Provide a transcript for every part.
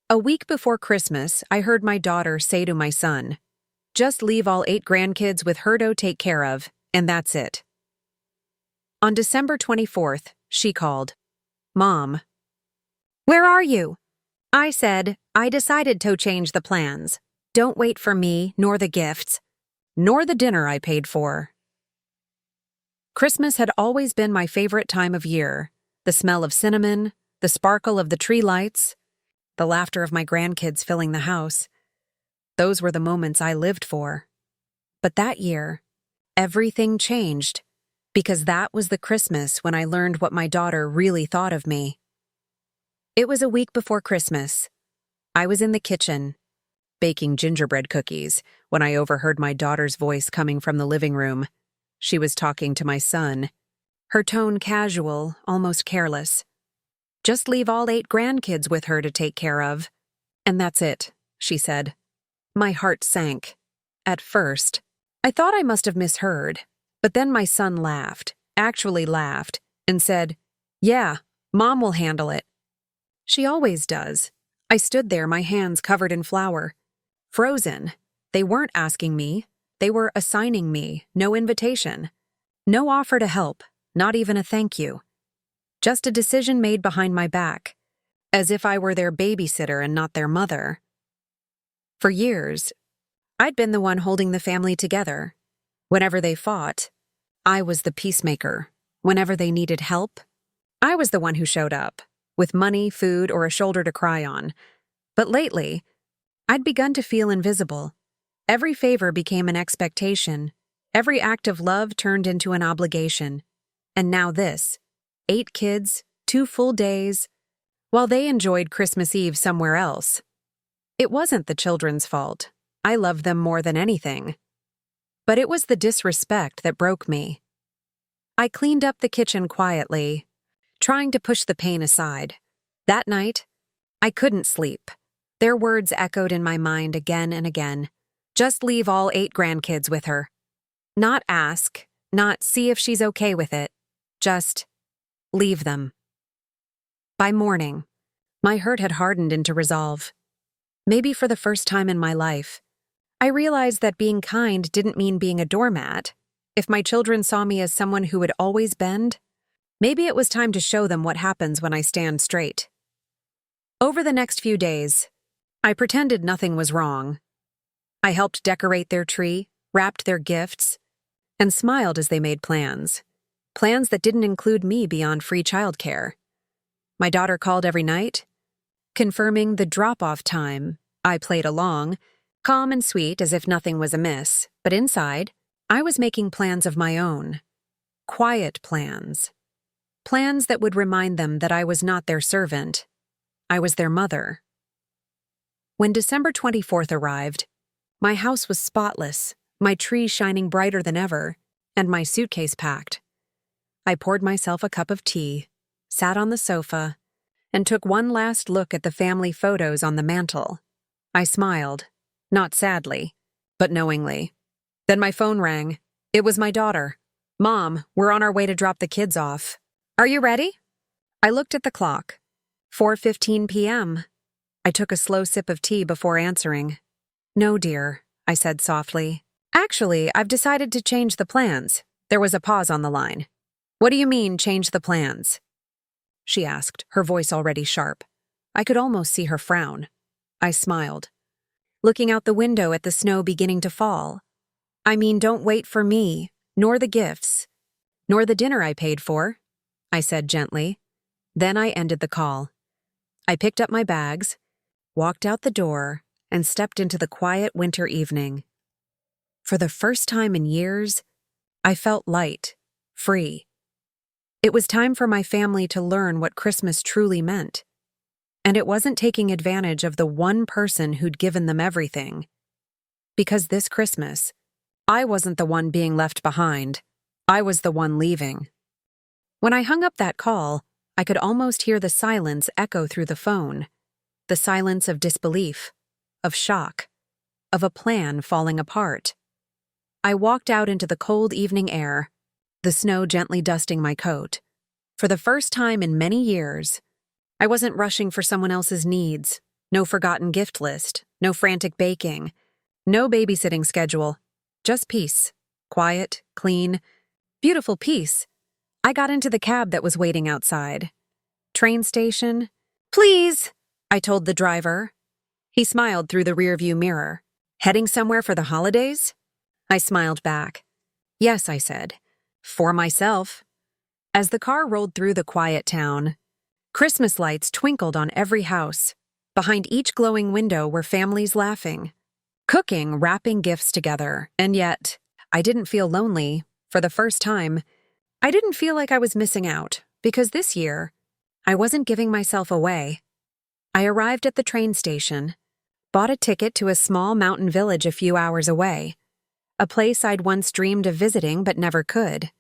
A week before Christmas, I heard my daughter say to my son, "Just leave all 8 grandkids with her to take care of, and that's it." On December 24th, she called, "Mom, where are you?" I said, "I decided to change the plans. Don't wait for me, nor the gifts, nor the dinner I paid for." Christmas had always been my favorite time of year. The smell of cinnamon, the sparkle of the tree lights, the laughter of my grandkids filling the house. Those were the moments I lived for. But that year, everything changed, because that was the Christmas when I learned what my daughter really thought of me. It was a week before Christmas. I was in the kitchen, baking gingerbread cookies, when I overheard my daughter's voice coming from the living room. She was talking to my son, her tone casual, almost careless. "Just leave all 8 grandkids with her to take care of, and that's it," she said. My heart sank. At first, I thought I must have misheard, but then my son laughed, actually laughed, and said, "Yeah, Mom will handle it." She always does. I stood there, my hands covered in flour. Frozen. They weren't asking me. They were assigning me, no invitation. No offer to help, not even a thank you. Just a decision made behind my back, as if I were their babysitter and not their mother. For years, I'd been the one holding the family together. Whenever they fought, I was the peacemaker. Whenever they needed help, I was the one who showed up, with money, food, or a shoulder to cry on. But lately, I'd begun to feel invisible. Every favor became an expectation. Every act of love turned into an obligation. And now this. 8 kids, 2 full days, while they enjoyed Christmas Eve somewhere else. It wasn't the children's fault. I loved them more than anything. But it was the disrespect that broke me. I cleaned up the kitchen quietly, trying to push the pain aside. That night, I couldn't sleep. Their words echoed in my mind again and again. Just leave all 8 grandkids with her. Not ask, not see if she's okay with it. Just leave them. By morning, my hurt had hardened into resolve. Maybe for the first time in my life, I realized that being kind didn't mean being a doormat. If my children saw me as someone who would always bend, maybe it was time to show them what happens when I stand straight. Over the next few days, I pretended nothing was wrong. I helped decorate their tree, wrapped their gifts, and smiled as they made plans. Plans that didn't include me beyond free childcare. My daughter called every night, confirming the drop-off time. I played along, calm and sweet as if nothing was amiss, but inside, I was making plans of my own. Quiet plans. Plans that would remind them that I was not their servant. I was their mother. When December 24th arrived, my house was spotless, my tree shining brighter than ever, and my suitcase packed. I poured myself a cup of tea, sat on the sofa, and took one last look at the family photos on the mantel. I smiled, not sadly, but knowingly. Then my phone rang. It was my daughter. "Mom, we're on our way to drop the kids off. Are you ready?" I looked at the clock. 4:15 p.m. I took a slow sip of tea before answering. "No, dear," I said softly. "Actually, I've decided to change the plans." There was a pause on the line. "What do you mean, change the plans?" she asked, her voice already sharp. I could almost see her frown. I smiled, looking out the window at the snow beginning to fall. "I mean, don't wait for me, nor the gifts, nor the dinner I paid for," I said gently. Then I ended the call. I picked up my bags, walked out the door, and stepped into the quiet winter evening. For the first time in years, I felt light, free. It was time for my family to learn what Christmas truly meant. And it wasn't taking advantage of the one person who'd given them everything. Because this Christmas, I wasn't the one being left behind. I was the one leaving. When I hung up that call, I could almost hear the silence echo through the phone. The silence of disbelief, of shock, of a plan falling apart. I walked out into the cold evening air, the snow gently dusting my coat. For the first time in many years, I wasn't rushing for someone else's needs. No forgotten gift list, no frantic baking, no babysitting schedule. Just peace. Quiet, clean, beautiful peace. I got into the cab that was waiting outside. Train station. Please, I told the driver. He smiled through the rearview mirror. Heading somewhere for the holidays? I smiled back. Yes, I said. For myself. As the car rolled through the quiet town, Christmas lights twinkled on every house. Behind each glowing window were families laughing, cooking, wrapping gifts together. And yet, I didn't feel lonely. For the first time, I didn't feel like I was missing out, because this year, I wasn't giving myself away. I arrived at the train station, bought a ticket to a small mountain village a few hours away, a place I'd once dreamed of visiting but never could,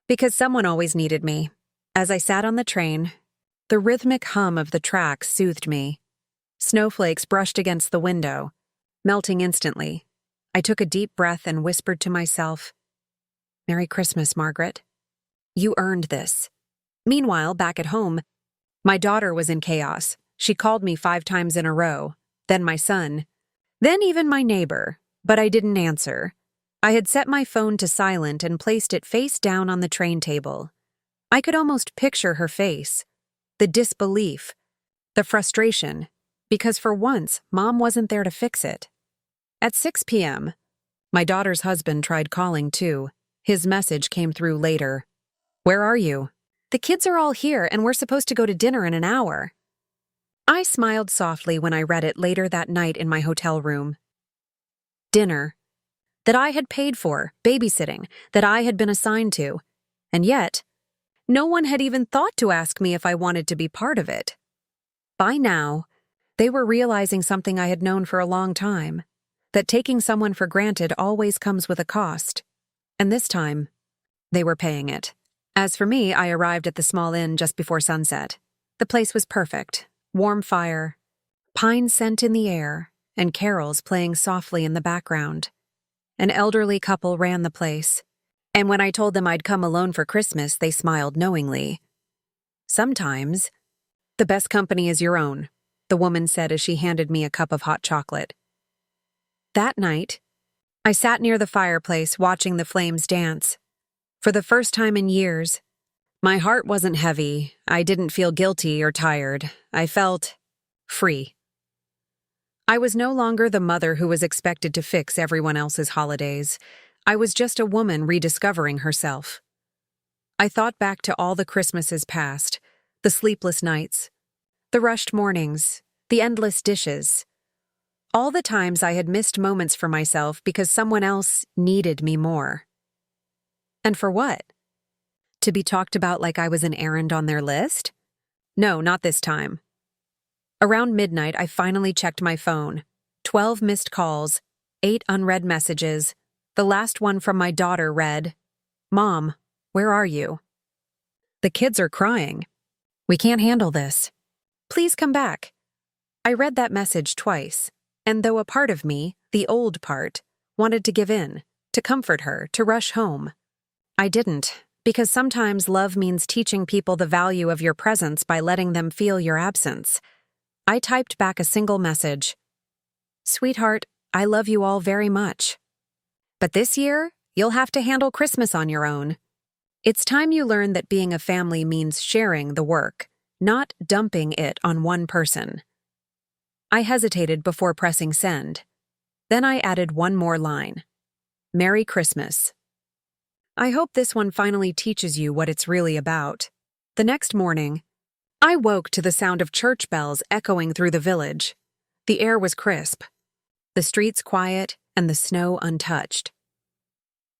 because someone always needed me. As I sat on the train, the rhythmic hum of the tracks soothed me. Snowflakes brushed against the window, melting instantly. I took a deep breath and whispered to myself, "Merry Christmas, Margaret. You earned this." Meanwhile, back at home, my daughter was in chaos. She called me 5 times in a row, then my son, then even my neighbor, but I didn't answer. I had set my phone to silent and placed it face down on the train table. I could almost picture her face, the disbelief, the frustration, because for once, Mom wasn't there to fix it. At 6 p.m., my daughter's husband tried calling too. His message came through later. "Where are you?" "The kids are all here and we're supposed to go to dinner in an hour." I smiled softly when I read it later that night in my hotel room. Dinner. That I had paid for, babysitting, that I had been assigned to. And yet, no one had even thought to ask me if I wanted to be part of it. By now, they were realizing something I had known for a long time, that taking someone for granted always comes with a cost. And this time, they were paying it. As for me, I arrived at the small inn just before sunset. The place was perfect. Warm fire, pine scent in the air, and carols playing softly in the background. An elderly couple ran the place, and when I told them I'd come alone for Christmas, they smiled knowingly. "Sometimes, the best company is your own," the woman said as she handed me a cup of hot chocolate. That night, I sat near the fireplace watching the flames dance. For the first time in years, my heart wasn't heavy. I didn't feel guilty or tired. I felt free. I was no longer the mother who was expected to fix everyone else's holidays. I was just a woman rediscovering herself. I thought back to all the Christmases past, the sleepless nights, the rushed mornings, the endless dishes, all the times I had missed moments for myself because someone else needed me more. And for what? To be talked about like I was an errand on their list? No, not this time. Around midnight, I finally checked my phone. 12 missed calls, 8 unread messages. The last one from my daughter read, "Mom, where are you? The kids are crying. We can't handle this. Please come back." I read that message twice, and though a part of me, the old part, wanted to give in, to comfort her, to rush home, I didn't, because sometimes love means teaching people the value of your presence by letting them feel your absence. I typed back a single message. "Sweetheart, I love you all very much. But this year, you'll have to handle Christmas on your own. It's time you learn that being a family means sharing the work, not dumping it on one person." I hesitated before pressing send. Then I added one more line. "Merry Christmas. I hope this one finally teaches you what it's really about." The next morning, I woke to the sound of church bells echoing through the village. The air was crisp, the streets quiet, and the snow untouched.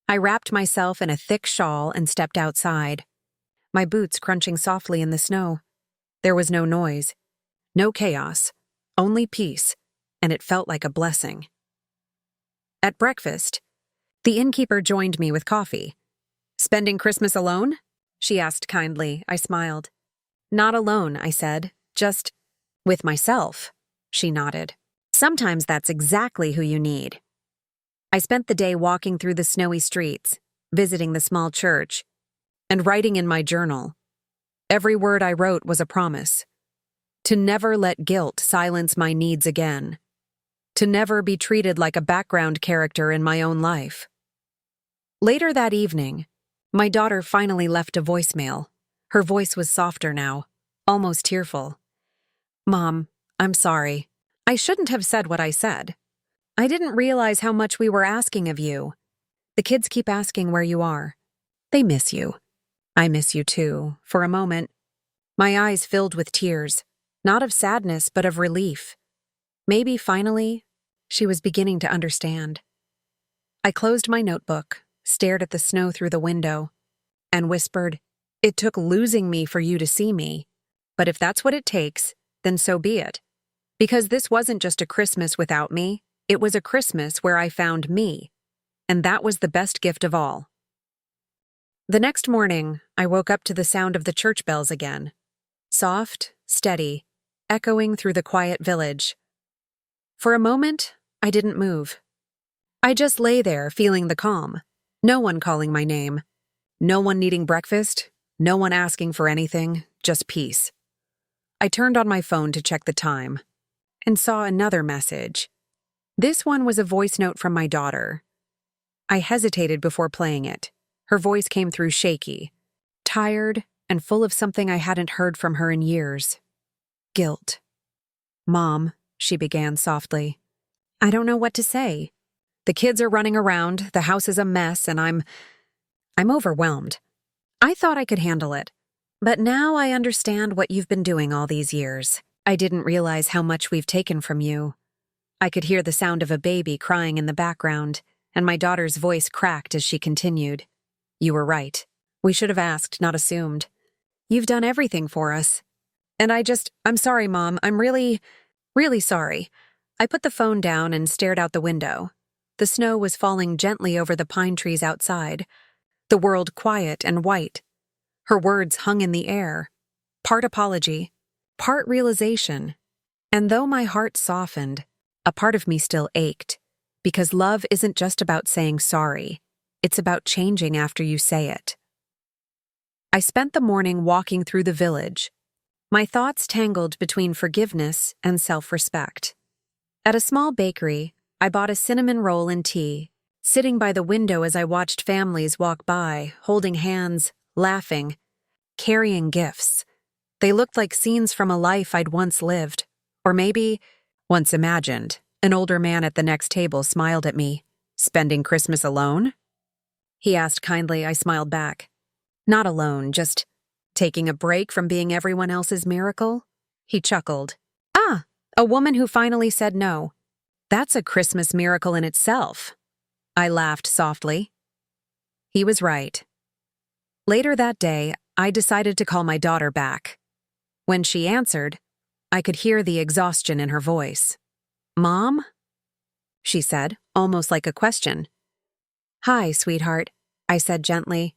I wrapped myself in a thick shawl and stepped outside, my boots crunching softly in the snow. There was no noise, no chaos, only peace, and it felt like a blessing. At breakfast, the innkeeper joined me with coffee. "Spending Christmas alone?" she asked kindly. I smiled. "Not alone," I said. "Just with myself." She nodded. "Sometimes that's exactly who you need." I spent the day walking through the snowy streets, visiting the small church, and writing in my journal. Every word I wrote was a promise. To never let guilt silence my needs again. To never be treated like a background character in my own life. Later that evening, my daughter finally left a voicemail. Her voice was softer now, almost tearful. "Mom, I'm sorry. I shouldn't have said what I said. I didn't realize how much we were asking of you. The kids keep asking where you are. They miss you. I miss you too." For a moment, my eyes filled with tears, not of sadness but of relief. Maybe finally, she was beginning to understand. I closed my notebook, stared at the snow through the window, and whispered, "It took losing me for you to see me. But if that's what it takes, then so be it. Because this wasn't just a Christmas without me, it was a Christmas where I found me. And that was the best gift of all." The next morning, I woke up to the sound of the church bells again. Soft, steady, echoing through the quiet village. For a moment, I didn't move. I just lay there feeling the calm. No one calling my name. No one needing breakfast. No one asking for anything. Just peace. I turned on my phone to check the time and saw another message. This one was a voice note from my daughter. I hesitated before playing it. Her voice came through shaky, tired, and full of something I hadn't heard from her in years. Guilt. "Mom," she began softly, "I don't know what to say. The kids are running around, the house is a mess, and I'm overwhelmed. I thought I could handle it. But now I understand what you've been doing all these years. I didn't realize how much we've taken from you." I could hear the sound of a baby crying in the background, and my daughter's voice cracked as she continued. "You were right. We should have asked, not assumed. You've done everything for us. And I'm sorry, Mom. I'm really, really sorry." I put the phone down and stared out the window. The snow was falling gently over the pine trees outside, the world quiet and white. Her words hung in the air, part apology, part realization. And though my heart softened, a part of me still ached, because love isn't just about saying sorry. It's about changing after you say it. I spent the morning walking through the village, my thoughts tangled between forgiveness and self-respect. At a small bakery, I bought a cinnamon roll and tea, sitting by the window as I watched families walk by, holding hands, laughing, carrying gifts. They looked like scenes from a life I'd once lived, or maybe once imagined. An older man at the next table smiled at me. "Spending Christmas alone?" he asked kindly. I smiled back. "Not alone, just taking a break from being everyone else's miracle." He chuckled. "Ah, a woman who finally said no. That's a Christmas miracle in itself." I laughed softly. He was right. Later that day, I decided to call my daughter back. When she answered, I could hear the exhaustion in her voice. "Mom?" she said, almost like a question. "Hi, sweetheart," I said gently.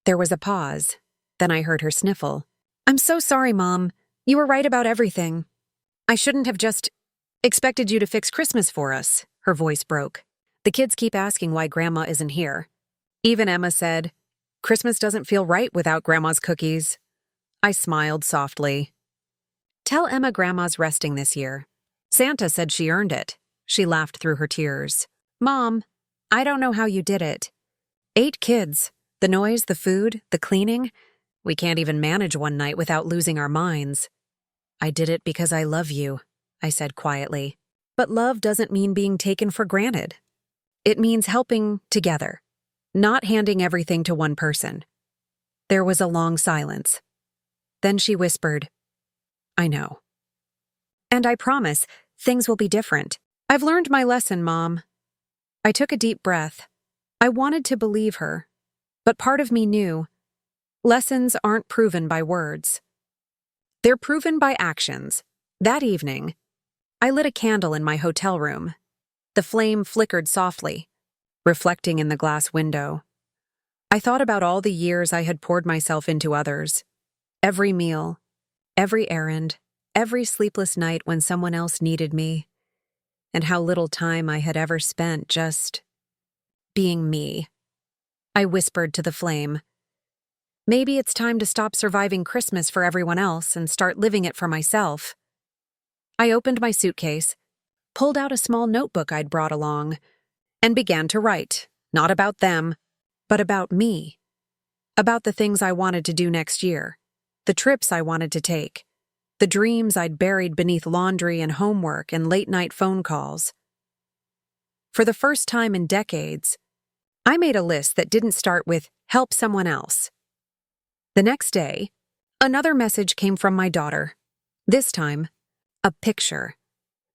There was a pause. Then I heard her sniffle. "I'm so sorry, Mom. You were right about everything. I shouldn't have just expected you to fix Christmas for us." Her voice broke. "The kids keep asking why Grandma isn't here. Even Emma said, 'Christmas doesn't feel right without Grandma's cookies.'" I smiled softly. "Tell Emma Grandma's resting this year. Santa said she earned it." She laughed through her tears. "Mom, I don't know how you did it. 8 kids, the noise, the food, the cleaning. We can't even manage one night without losing our minds." "I did it because I love you," I said quietly. "But love doesn't mean being taken for granted. It means helping together, not handing everything to one person." There was a long silence. Then she whispered, "I know. And I promise things will be different. I've learned my lesson, Mom." I took a deep breath. I wanted to believe her, but part of me knew lessons aren't proven by words. They're proven by actions. That evening, I lit a candle in my hotel room. The flame flickered softly, reflecting in the glass window. I thought about all the years I had poured myself into others. Every meal, every errand, every sleepless night when someone else needed me, and how little time I had ever spent just being me. I whispered to the flame, Maybe it's time to stop surviving Christmas for everyone else and start living it for myself. I opened my suitcase, pulled out a small notebook I'd brought along, and began to write, not about them, but about me. About the things I wanted to do next year, the trips I wanted to take, the dreams I'd buried beneath laundry and homework and late-night phone calls. For the first time in decades, I made a list that didn't start with "help someone else." The next day, another message came from my daughter. This time, a picture.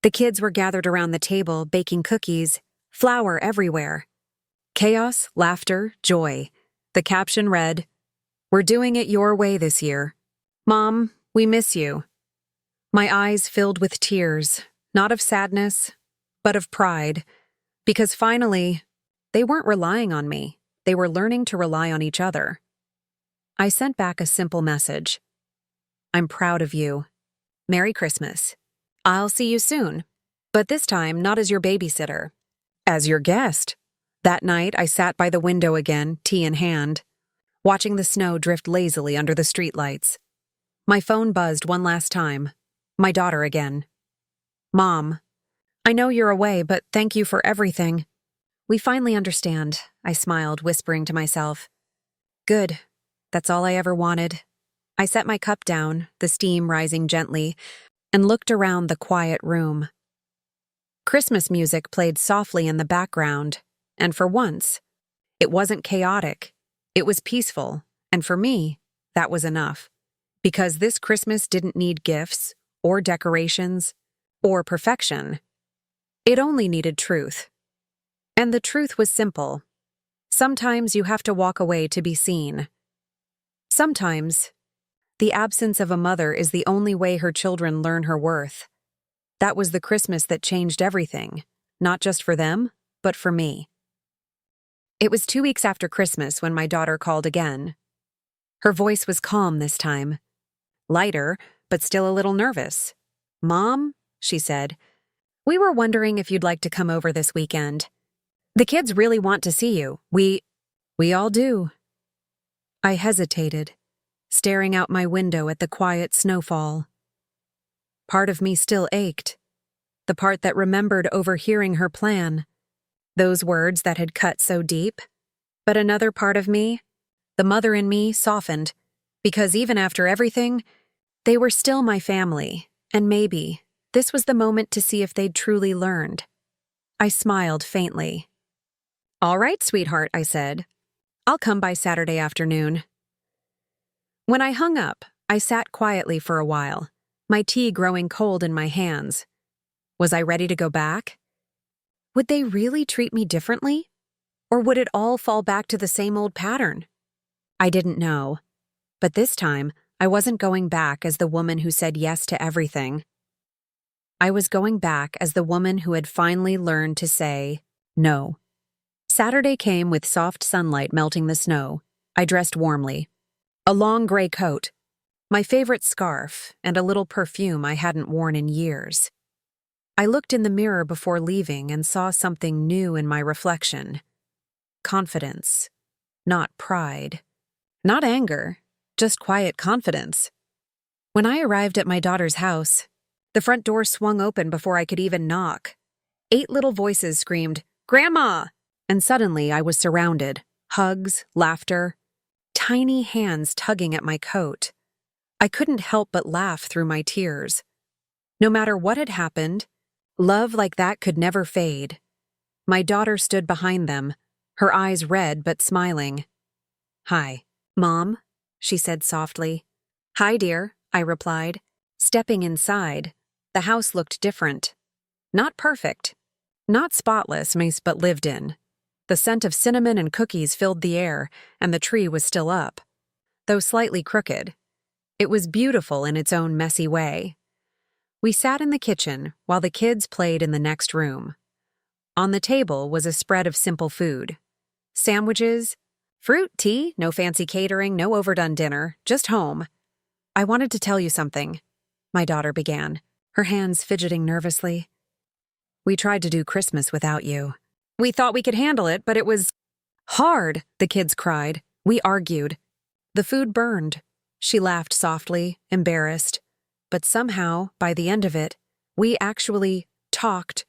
The kids were gathered around the table, baking cookies, flour everywhere. Chaos, laughter, joy. The caption read, "We're doing it your way this year. Mom, we miss you." My eyes filled with tears, not of sadness, but of pride, because finally, they weren't relying on me. They were learning to rely on each other. I sent back a simple message. "I'm proud of you. Merry Christmas. I'll see you soon, but this time not as your babysitter, as your guest." That night, I sat by the window again, tea in hand, watching the snow drift lazily under the streetlights. My phone buzzed one last time. My daughter again. "Mom, I know you're away, but thank you for everything." "We finally understand," I smiled, whispering to myself. "Good. That's all I ever wanted." I set my cup down, the steam rising gently, and looked around the quiet room. Christmas music played softly in the background, and for once, it wasn't chaotic. It was peaceful, and for me, that was enough. Because this Christmas didn't need gifts, or decorations, or perfection. It only needed truth. And the truth was simple. Sometimes you have to walk away to be seen. Sometimes, the absence of a mother is the only way her children learn her worth. That was the Christmas that changed everything, not just for them, but for me. It was 2 weeks after Christmas when my daughter called again. Her voice was calm this time. Lighter, but still a little nervous. "Mom," she said, "we were wondering if you'd like to come over this weekend. The kids really want to see you. We all do." I hesitated, staring out my window at the quiet snowfall. Part of me still ached, the part that remembered overhearing her plan, those words that had cut so deep. But another part of me, the mother in me, softened, because even after everything, they were still my family, and maybe this was the moment to see if they'd truly learned. I smiled faintly. "All right, sweetheart," I said. "I'll come by Saturday afternoon." When I hung up, I sat quietly for a while, my tea growing cold in my hands. Was I ready to go back? Would they really treat me differently? Or would it all fall back to the same old pattern? I didn't know. But this time, I wasn't going back as the woman who said yes to everything. I was going back as the woman who had finally learned to say no. Saturday came with soft sunlight melting the snow. I dressed warmly. A long gray coat, my favorite scarf, and a little perfume I hadn't worn in years. I looked in the mirror before leaving and saw something new in my reflection. Confidence, not pride. Not anger, just quiet confidence. When I arrived at my daughter's house, the front door swung open before I could even knock. 8 little voices screamed, "Grandma!" And suddenly I was surrounded. Hugs, laughter, tiny hands tugging at my coat. I couldn't help but laugh through my tears. No matter what had happened, love like that could never fade. My daughter stood behind them, her eyes red but smiling. "Hi, Mom," she said softly. "Hi, dear," I replied. Stepping inside, the house looked different. Not perfect, not spotless, but lived in. The scent of cinnamon and cookies filled the air, and the tree was still up, though slightly crooked. It was beautiful in its own messy way. We sat in the kitchen while the kids played in the next room. On the table was a spread of simple food. Sandwiches, fruit, tea, no fancy catering, no overdone dinner, just home. "I wanted to tell you something," my daughter began, her hands fidgeting nervously. "We tried to do Christmas without you. We thought we could handle it, but it was hard," the kids cried. "We argued. The food burned. She laughed softly, embarrassed. But somehow, by the end of it, we actually talked,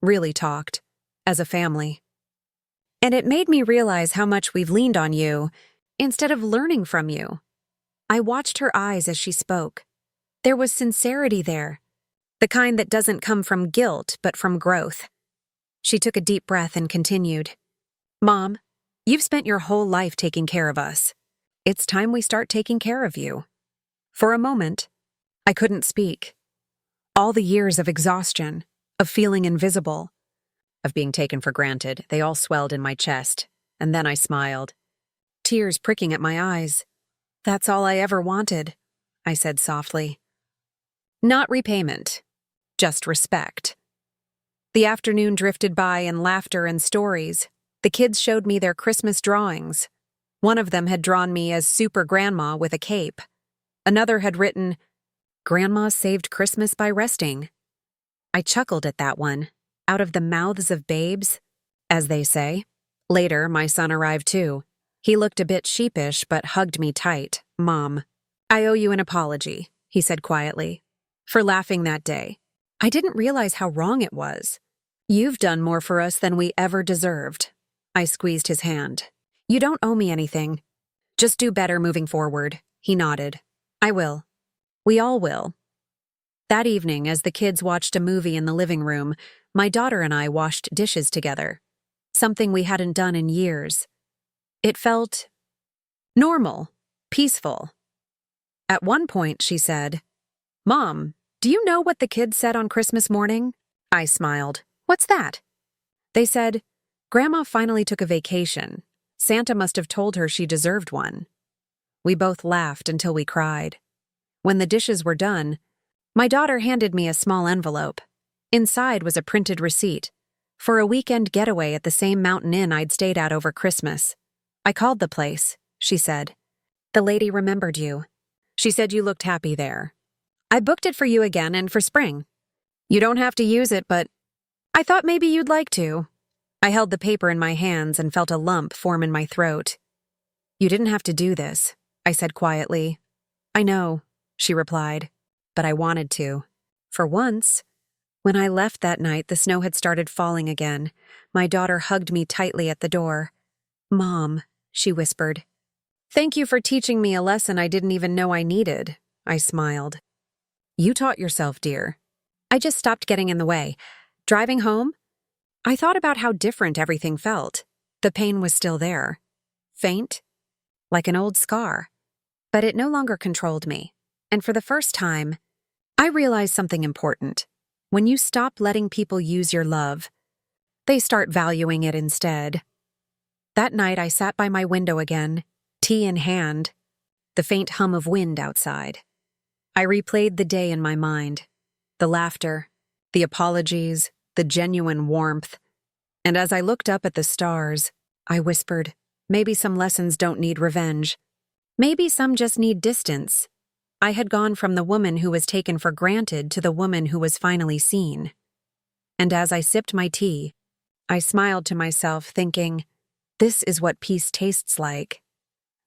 really talked, as a family. And it made me realize how much we've leaned on you instead of learning from you. I watched her eyes as she spoke. There was sincerity there, the kind that doesn't come from guilt but from growth. She took a deep breath and continued, "Mom, you've spent your whole life taking care of us. It's time we start taking care of you." For a moment, I couldn't speak. All the years of exhaustion, of feeling invisible, of being taken for granted, they all swelled in my chest, and then I smiled, tears pricking at my eyes. "That's all I ever wanted," I said softly. "Not repayment, just respect." The afternoon drifted by in laughter and stories. The kids showed me their Christmas drawings. One of them had drawn me as Super Grandma with a cape. Another had written, "Grandma saved Christmas by resting." I chuckled at that one, out of the mouths of babes, as they say. Later, my son arrived too. He looked a bit sheepish but hugged me tight. "Mom, I owe you an apology," he said quietly, "for laughing that day. I didn't realize how wrong it was. You've done more for us than we ever deserved." I squeezed his hand. "You don't owe me anything. Just do better moving forward." He nodded. "I will. We all will." That evening, as the kids watched a movie in the living room, my daughter and I washed dishes together, something we hadn't done in years. It felt normal, peaceful. At one point, she said, "Mom, do you know what the kids said on Christmas morning?" I smiled. "What's that?" They said, "Grandma finally took a vacation. Santa must have told her she deserved one." We both laughed until we cried. When the dishes were done, my daughter handed me a small envelope. Inside was a printed receipt for a weekend getaway at the same mountain inn I'd stayed at over Christmas. "I called the place," she said. "The lady remembered you. She said you looked happy there. I booked it for you again and for spring. You don't have to use it, but I thought maybe you'd like to." I held the paper in my hands and felt a lump form in my throat. "You didn't have to do this," I said quietly. "I know," she replied, "but I wanted to." For once, when I left that night, the snow had started falling again. My daughter hugged me tightly at the door. "Mom," she whispered. "Thank you for teaching me a lesson I didn't even know I needed," I smiled. "You taught yourself, dear." I just stopped getting in the way. Driving home, I thought about how different everything felt. The pain was still there. Faint, like an old scar. But it no longer controlled me. And for the first time, I realized something important. When you stop letting people use your love, they start valuing it instead. That night, I sat by my window again, tea in hand, the faint hum of wind outside. I replayed the day in my mind, the laughter, the apologies, the genuine warmth. And as I looked up at the stars, I whispered, maybe some lessons don't need revenge. Maybe some just need distance. I had gone from the woman who was taken for granted to the woman who was finally seen. And as I sipped my tea, I smiled to myself, thinking, this is what peace tastes like.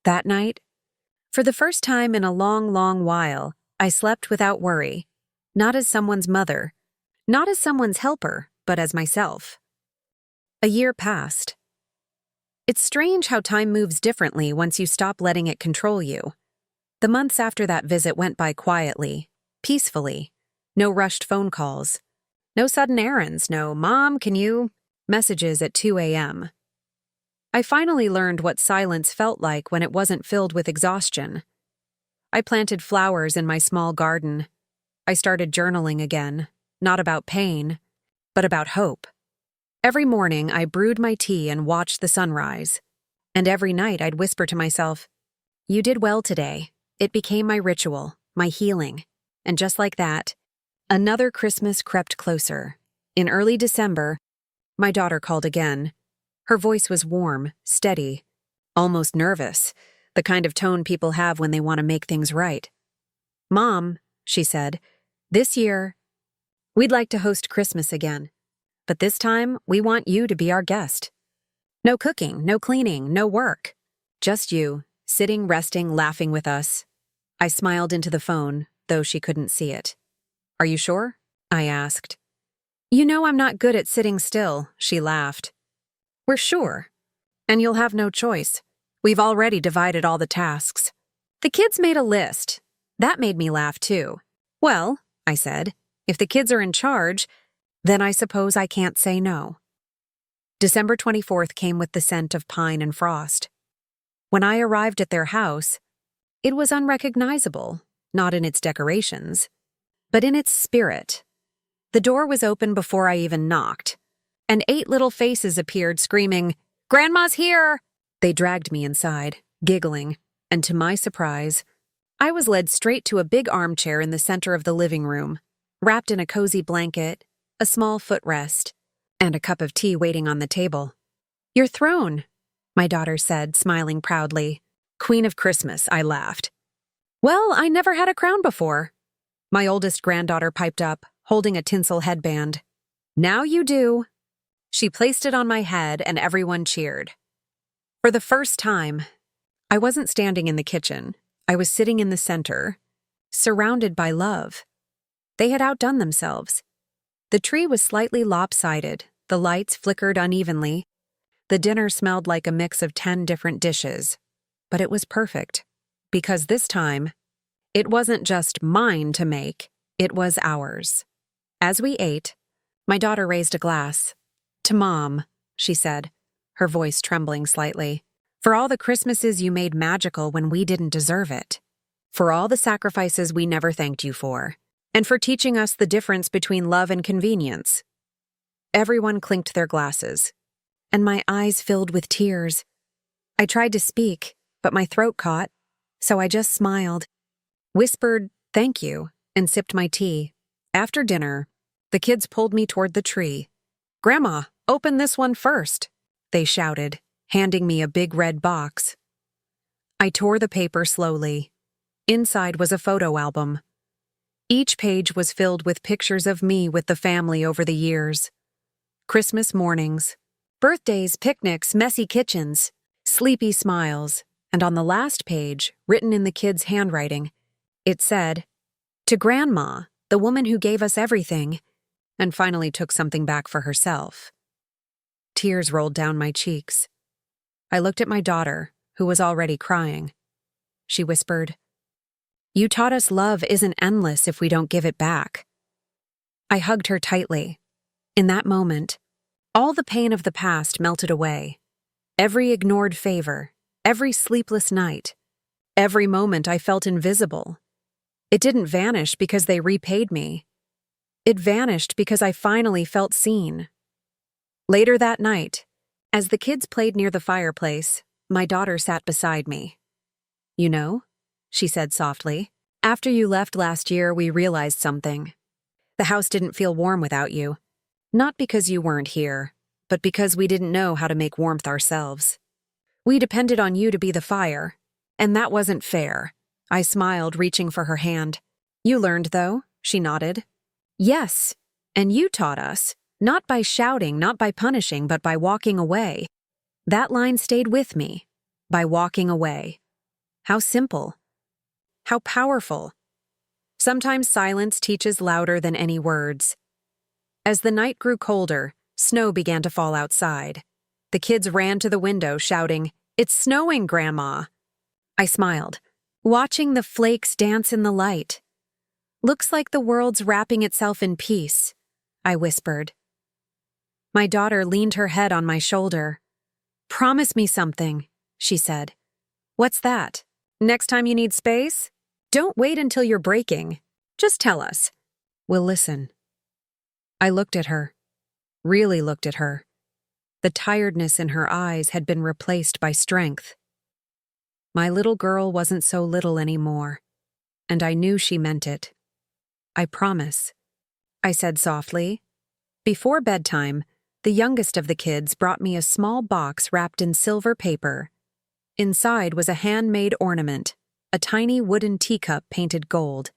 That night, for the first time in a long, long while, I slept without worry, not as someone's mother, not as someone's helper, but as myself. A year passed. It's strange how time moves differently once you stop letting it control you. The months after that visit went by quietly, peacefully. No rushed phone calls. No sudden errands. No, "Mom, can you?" messages at 2 a.m. I finally learned what silence felt like when it wasn't filled with exhaustion. I planted flowers in my small garden. I started journaling again, not about pain, but about hope. Every morning, I brewed my tea and watched the sunrise. And every night, I'd whisper to myself, "You did well today." It became my ritual, my healing. And just like that, another Christmas crept closer. In early December, my daughter called again. Her voice was warm, steady, almost nervous, the kind of tone people have when they want to make things right. "Mom," she said, "this year, we'd like to host Christmas again. But this time, we want you to be our guest. No cooking, no cleaning, no work. Just you, sitting, resting, laughing with us. I smiled into the phone, though she couldn't see it. "Are you sure?" I asked. "You know I'm not good at sitting still," she laughed. "We're sure. And you'll have no choice. We've already divided all the tasks." The kids made a list. That made me laugh too. "Well," I said, "if the kids are in charge, then I suppose I can't say no." December 24th came with the scent of pine and frost. When I arrived at their house, it was unrecognizable, not in its decorations, but in its spirit. The door was open before I even knocked, and 8 little faces appeared screaming, "Grandma's here!" They dragged me inside, giggling, and to my surprise, I was led straight to a big armchair in the center of the living room, wrapped in a cozy blanket, a small footrest, and a cup of tea waiting on the table. "Your throne," my daughter said, smiling proudly. "Queen of Christmas," I laughed. "Well, I never had a crown before." My oldest granddaughter piped up, holding a tinsel headband. "Now you do." She placed it on my head and everyone cheered. For the first time, I wasn't standing in the kitchen. I was sitting in the center, surrounded by love. They had outdone themselves. The tree was slightly lopsided, the lights flickered unevenly. The dinner smelled like a mix of 10 different dishes. But it was perfect, because this time, it wasn't just mine to make, it was ours. As we ate, my daughter raised a glass. "To Mom," she said, her voice trembling slightly. "For all the Christmases you made magical when we didn't deserve it. For all the sacrifices we never thanked you for. And for teaching us the difference between love and convenience." Everyone clinked their glasses, and my eyes filled with tears. I tried to speak, but my throat caught, so I just smiled, whispered, "Thank you," and sipped my tea. After dinner, the kids pulled me toward the tree. "Grandma, open this one first," they shouted, handing me a big red box. I tore the paper slowly. Inside was a photo album. Each page was filled with pictures of me with the family over the years. Christmas mornings, birthdays, picnics, messy kitchens, sleepy smiles, and on the last page, written in the kids' handwriting, it said, "To Grandma, the woman who gave us everything, and finally took something back for herself." Tears rolled down my cheeks. I looked at my daughter, who was already crying. She whispered, "You taught us love isn't endless if we don't give it back." I hugged her tightly. In that moment, all the pain of the past melted away. Every ignored favor, every sleepless night, every moment I felt invisible. It didn't vanish because they repaid me. It vanished because I finally felt seen. Later that night, as the kids played near the fireplace, my daughter sat beside me. "You know," she said softly, "after you left last year, we realized something. The house didn't feel warm without you. Not because you weren't here, but because we didn't know how to make warmth ourselves. We depended on you to be the fire, and that wasn't fair." I smiled, reaching for her hand. "You learned, though," she nodded. "Yes, and you taught us, not by shouting, not by punishing, but by walking away." That line stayed with me, by walking away. How simple. How powerful. Sometimes silence teaches louder than any words. As the night grew colder, snow began to fall outside. The kids ran to the window, shouting, "It's snowing, Grandma!" I smiled, watching the flakes dance in the light. "Looks like the world's wrapping itself in peace," I whispered. My daughter leaned her head on my shoulder. "Promise me something," she said. "What's that? Next time you need space? Don't wait until you're breaking. Just tell us. We'll listen." I looked at her, really looked at her. The tiredness in her eyes had been replaced by strength. My little girl wasn't so little anymore, and I knew she meant it. "I promise," I said softly. Before bedtime, the youngest of the kids brought me a small box wrapped in silver paper. Inside was a handmade ornament, a tiny wooden teacup painted gold,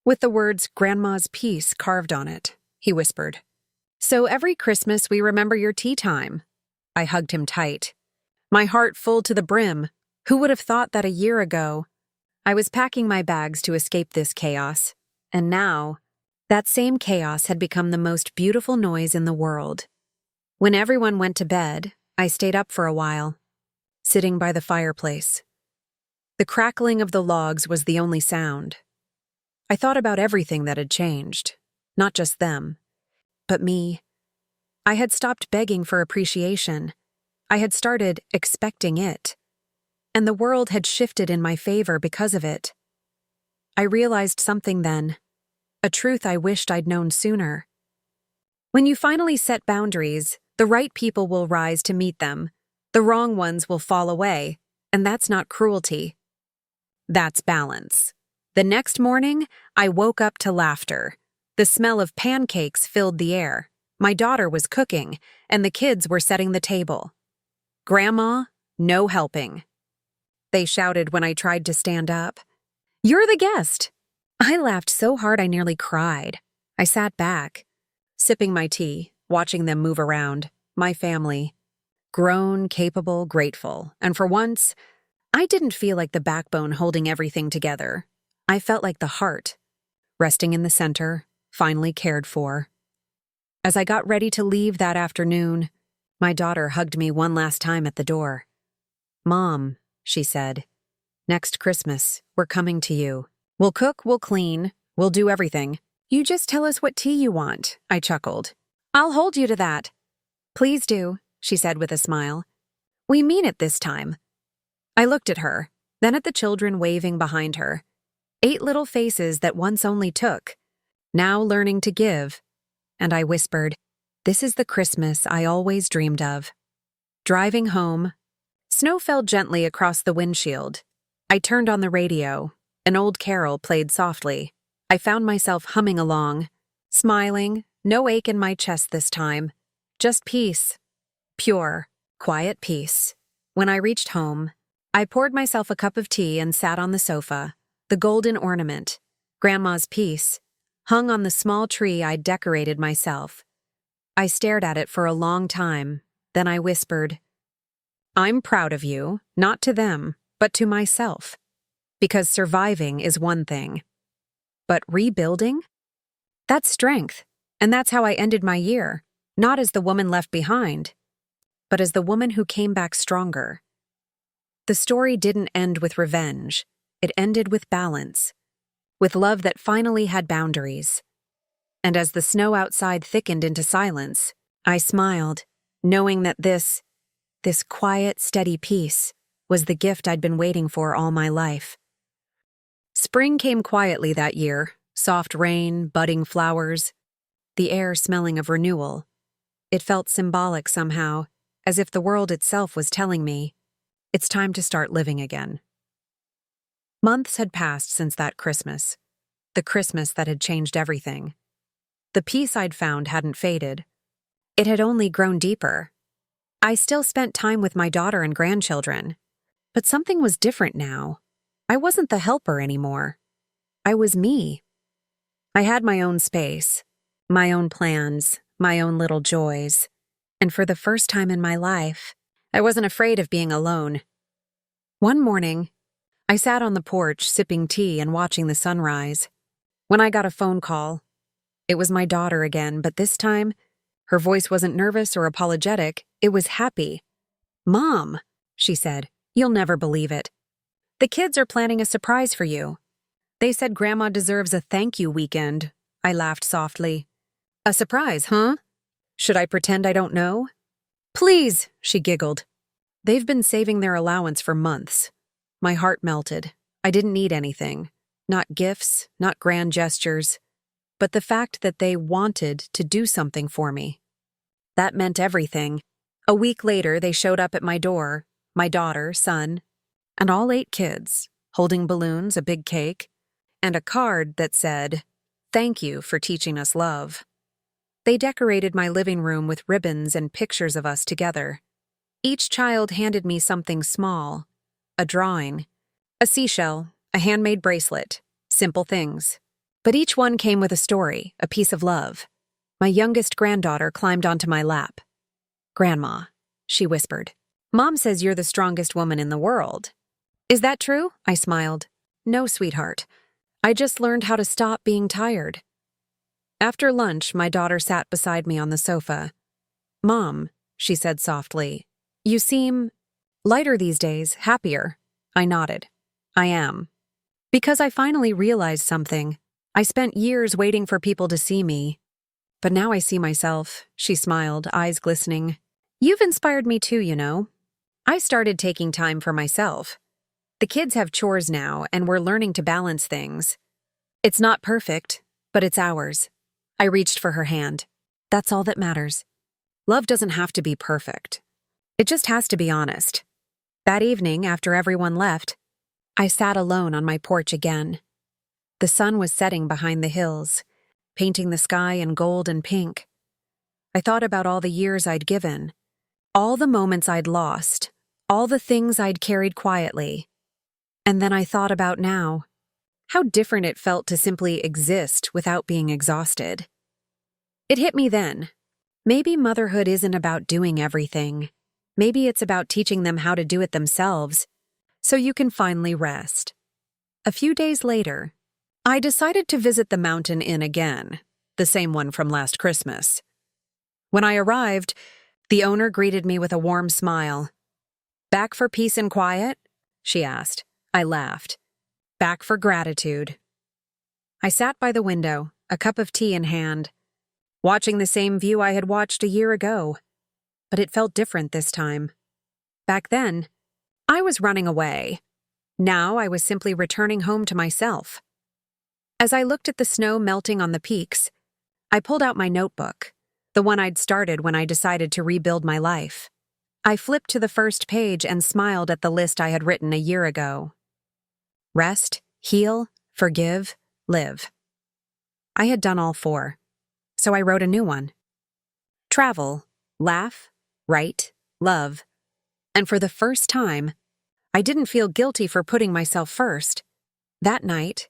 with the words "Grandma's Peace" carved on it, he whispered. "So every Christmas we remember your tea time." I hugged him tight, my heart full to the brim. Who would have thought that a year ago I was packing my bags to escape this chaos, and now that same chaos had become the most beautiful noise in the world. When everyone went to bed, I stayed up for a while, sitting by the fireplace. The crackling of the logs was the only sound. I thought about everything that had changed, not just them, but me. I had stopped begging for appreciation. I had started expecting it. And the world had shifted in my favor because of it. I realized something then, a truth I wished I'd known sooner. When you finally set boundaries, the right people will rise to meet them, the wrong ones will fall away, and that's not cruelty. That's balance. The next morning, I woke up to laughter. The smell of pancakes filled the air. My daughter was cooking, and the kids were setting the table. "Grandma, no helping," they shouted when I tried to stand up. "You're the guest." I laughed so hard I nearly cried. I sat back, sipping my tea, watching them move around. My family. Grown, capable, grateful. And for once, I didn't feel like the backbone holding everything together. I felt like the heart, resting in the center, finally cared for. As I got ready to leave that afternoon, my daughter hugged me one last time at the door. "Mom," she said, "next Christmas, we're coming to you. We'll cook, we'll clean, we'll do everything. You just tell us what tea you want," I chuckled. "I'll hold you to that." "Please do," she said with a smile. "We mean it this time." I looked at her, then at the children waving behind her. 8 little faces that once only took, now learning to give. And I whispered, "This is the Christmas I always dreamed of." Driving home, snow fell gently across the windshield. I turned on the radio. An old carol played softly. I found myself humming along, smiling, no ache in my chest this time. Just peace. Pure, quiet peace. When I reached home, I poured myself a cup of tea and sat on the sofa. The golden ornament, Grandma's piece, hung on the small tree I'd decorated myself. I stared at it for a long time, then I whispered, "I'm proud of you, not to them, but to myself. Because surviving is one thing. But rebuilding? That's strength, and that's how I ended my year, not as the woman left behind, but as the woman who came back stronger." The story didn't end with revenge. It ended with balance, with love that finally had boundaries. And as the snow outside thickened into silence, I smiled, knowing that this quiet, steady peace was the gift I'd been waiting for all my life. Spring came quietly that year, soft rain, budding flowers, the air smelling of renewal. It felt symbolic somehow, as if the world itself was telling me, it's time to start living again. Months had passed since that Christmas, the Christmas that had changed everything. The peace I'd found hadn't faded. It had only grown deeper. I still spent time with my daughter and grandchildren, but something was different now. I wasn't the helper anymore. I was me. I had my own space, my own plans, my own little joys, and for the first time in my life, I wasn't afraid of being alone. One morning, I sat on the porch sipping tea and watching the sunrise, when I got a phone call. It was my daughter again, but this time, her voice wasn't nervous or apologetic, it was happy. "Mom," she said, "you'll never believe it. The kids are planning a surprise for you. They said Grandma deserves a thank you weekend." I laughed softly. "A surprise, huh? Should I pretend I don't know?" "Please," she giggled. They've been saving their allowance for months. My heart melted. I didn't need anything. Not gifts, not grand gestures, but the fact that they wanted to do something for me. That meant everything. A week later, they showed up at my door, my daughter, son, and all 8 kids, holding balloons, a big cake, and a card that said, "Thank you for teaching us love." They decorated my living room with ribbons and pictures of us together. Each child handed me something small, a drawing, a seashell, a handmade bracelet, simple things. But each one came with a story, a piece of love. My youngest granddaughter climbed onto my lap. "Grandma," she whispered, "Mom says you're the strongest woman in the world. Is that true? I smiled. No, sweetheart. I just learned how to stop being tired. After lunch, my daughter sat beside me on the sofa. Mom, she said softly, you seem lighter these days, happier. I nodded. I am. Because I finally realized something. I spent years waiting for people to see me. But now I see myself, she smiled, eyes glistening. You've inspired me too, you know. I started taking time for myself. The kids have chores now, and we're learning to balance things. It's not perfect, but it's ours. I reached for her hand. That's all that matters. Love doesn't have to be perfect. It just has to be honest. That evening, after everyone left, I sat alone on my porch again. The sun was setting behind the hills, painting the sky in gold and pink. I thought about all the years I'd given, all the moments I'd lost, all the things I'd carried quietly. And then I thought about now, how different it felt to simply exist without being exhausted. It hit me then. Maybe motherhood isn't about doing everything. Maybe it's about teaching them how to do it themselves, so you can finally rest. A few days later, I decided to visit the Mountain Inn again, the same one from last Christmas. When I arrived, the owner greeted me with a warm smile. Back for peace and quiet? She asked. I laughed. Back for gratitude. I sat by the window, a cup of tea in hand, watching the same view I had watched a year ago, but it felt different this time. Back then, I was running away. Now I was simply returning home to myself. As I looked at the snow melting on the peaks, I pulled out my notebook, the one I'd started when I decided to rebuild my life. I flipped to the first page and smiled at the list I had written a year ago. Rest, heal, forgive, live. I had done all 4, so I wrote a new one. Travel, laugh, write, love. And for the first time, I didn't feel guilty for putting myself first. That night,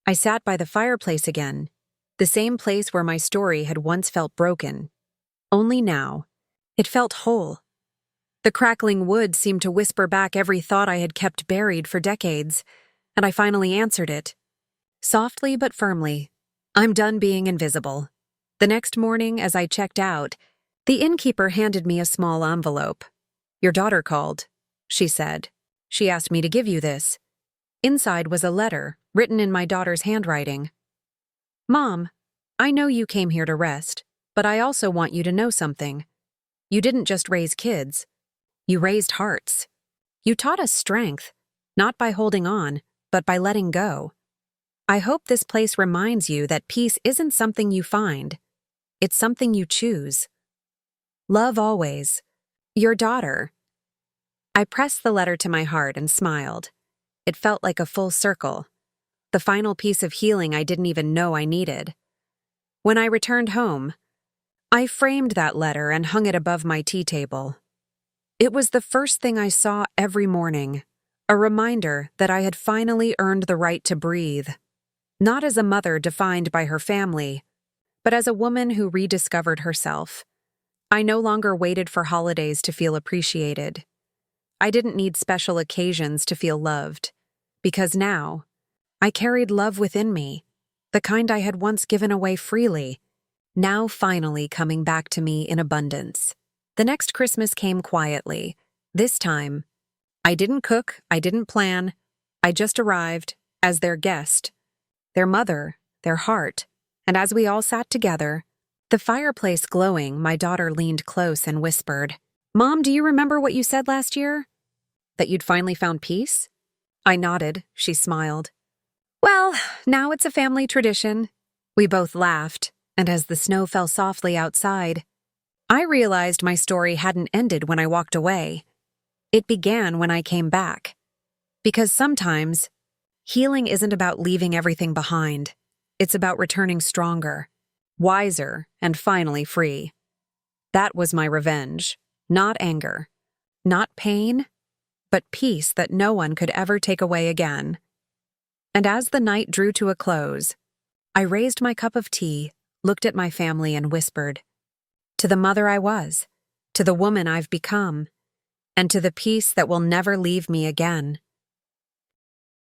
I sat by the fireplace again, the same place where my story had once felt broken. Only now, it felt whole. The crackling wood seemed to whisper back every thought I had kept buried for decades, and I finally answered it. Softly but firmly, I'm done being invisible. The next morning, as I checked out, the innkeeper handed me a small envelope. Your daughter called, she said. She asked me to give you this. Inside was a letter, written in my daughter's handwriting. Mom, I know you came here to rest, but I also want you to know something. You didn't just raise kids. You raised hearts. You taught us strength, not by holding on, but by letting go. I hope this place reminds you that peace isn't something you find. It's something you choose. Love always. Your daughter. I pressed the letter to my heart and smiled. It felt like a full circle, the final piece of healing I didn't even know I needed. When I returned home, I framed that letter and hung it above my tea table. It was the first thing I saw every morning, a reminder that I had finally earned the right to breathe, not as a mother defined by her family, but as a woman who rediscovered herself. I no longer waited for holidays to feel appreciated. I didn't need special occasions to feel loved, because now, I carried love within me, the kind I had once given away freely, now finally coming back to me in abundance. The next Christmas came quietly. This time, I didn't cook, I didn't plan, I just arrived as their guest, their mother, their heart, and as we all sat together, the fireplace glowing, my daughter leaned close and whispered, Mom, do you remember what you said last year? That you'd finally found peace? I nodded. She smiled. Well, now it's a family tradition. We both laughed, and as the snow fell softly outside, I realized my story hadn't ended when I walked away. It began when I came back. Because sometimes, healing isn't about leaving everything behind. It's about returning stronger, wiser, and finally free. That was my revenge. Not anger. Not pain, but peace that no one could ever take away again. And as the night drew to a close, I raised my cup of tea, looked at my family, and whispered, to the mother I was, to the woman I've become, and to the peace that will never leave me again.